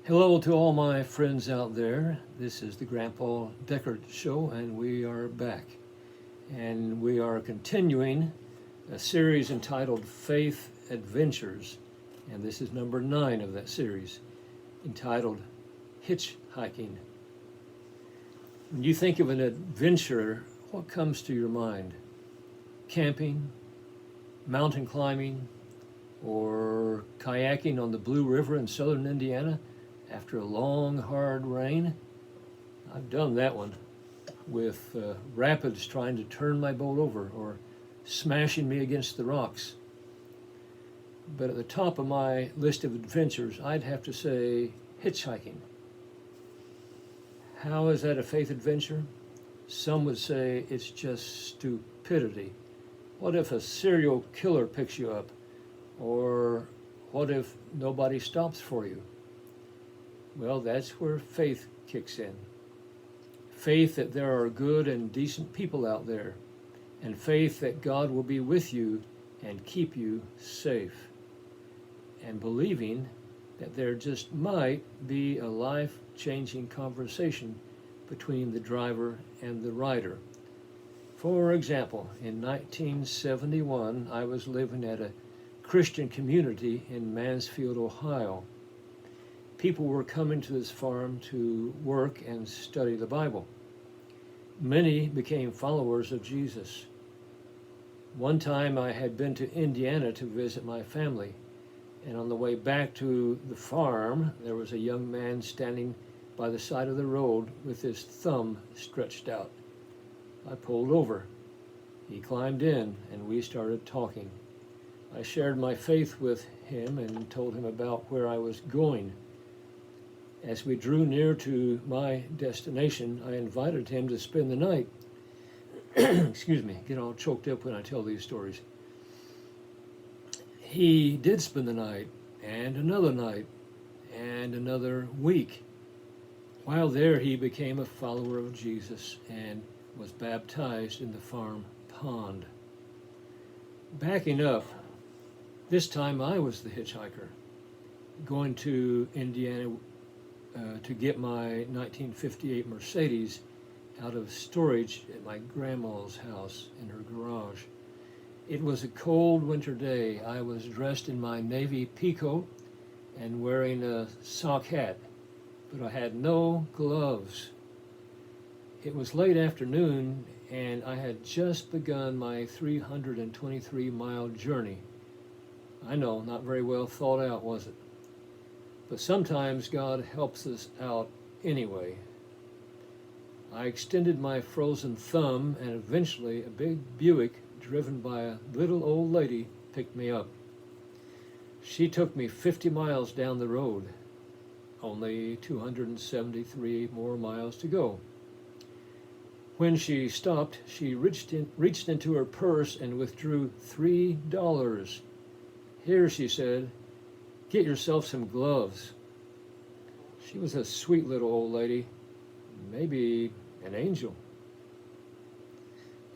Hello to all my friends out there. This is the Grandpa Deckard Show, and we are back. And we are continuing a series entitled Faith Adventures. And this is number 9 of that series, entitled Hitchhiking. When you think of an adventure, what comes to your mind? Camping, mountain climbing, or kayaking on the Blue River in southern Indiana after a long, hard rain? I've done that one with rapids trying to turn my boat over or smashing me against the rocks. But at the top of my list of adventures, I'd have to say hitchhiking. How is that a faith adventure? Some would say it's just stupidity. What if a serial killer picks you up? Or what if nobody stops for you? Well, that's where faith kicks in. Faith that there are good and decent people out there, and faith that God will be with you and keep you safe, and believing that there just might be a life-changing conversation between the driver and the rider. For example, in 1971, I was living at a Christian community in Mansfield, Ohio. People were coming to this farm to work and study the Bible. Many became followers of Jesus. One time I had been to Indiana to visit my family, and on the way back to the farm, there was a young man standing by the side of the road with his thumb stretched out. I pulled over. He climbed in, and we started talking. I shared my faith with him and told him about where I was going. As we drew near to my destination, I invited him to spend the night. Excuse me, get all choked up when I tell these stories. He did spend the night, and another week. While there, he became a follower of Jesus and was baptized in the farm pond. Backing up, this time I was the hitchhiker, going to Indiana to get my 1958 Mercedes out of storage at my grandma's house in her garage. It was a cold winter day. I was dressed in my navy peacoat and wearing a sock hat, but I had no gloves. It was late afternoon, and I had just begun my 323-mile journey. I know, not very well thought out, was it? But sometimes God helps us out anyway. I extended my frozen thumb, and eventually a big Buick driven by a little old lady picked me up. She took me 50 miles down the road, only 273 more miles to go. When she stopped, she reached into her purse and withdrew $3. Here, she said, get yourself some gloves. She was a sweet little old lady, maybe an angel.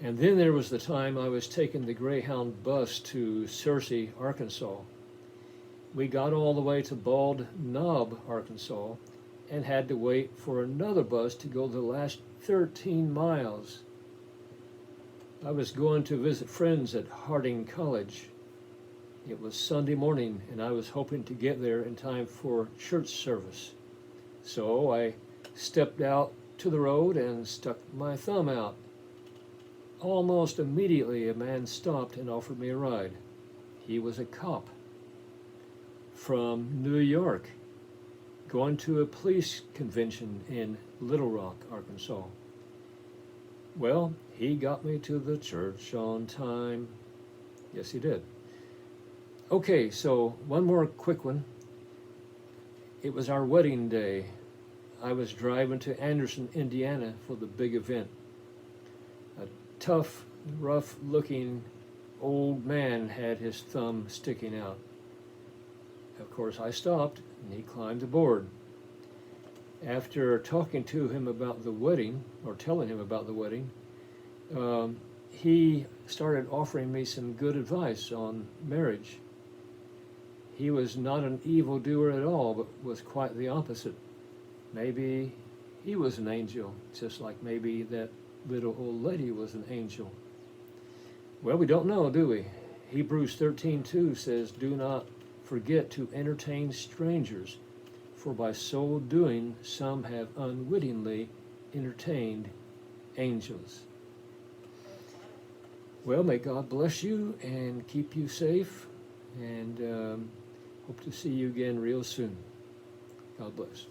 And then there was the time I was taking the Greyhound bus to Searcy, Arkansas. We got all the way to Bald Knob, Arkansas, and had to wait for another bus to go the last 13 miles. I was going to visit friends at Harding College. It was Sunday morning, and I was hoping to get there in time for church service. So I stepped out to the road and stuck my thumb out. Almost immediately, a man stopped and offered me a ride. He was a cop from New York, going to a police convention in Little Rock, Arkansas. Well, he got me to the church on time. Yes, he did. Okay, so one more quick one. It was our wedding day. I was driving to Anderson, Indiana for the big event. A tough, rough-looking old man had his thumb sticking out. Of course, I stopped, and he climbed aboard. After talking to him about the wedding, or telling him about the wedding, he started offering me some good advice on marriage. he was not an evildoer at all, but was quite the opposite. Maybe he was an angel, just like maybe that little old lady was an angel. Well, we don't know, do we? Hebrews 13:2 says, "Do not forget to entertain strangers, for by so doing some have unwittingly entertained angels." Well, may God bless you and keep you safe, and hope to see you again real soon. God bless.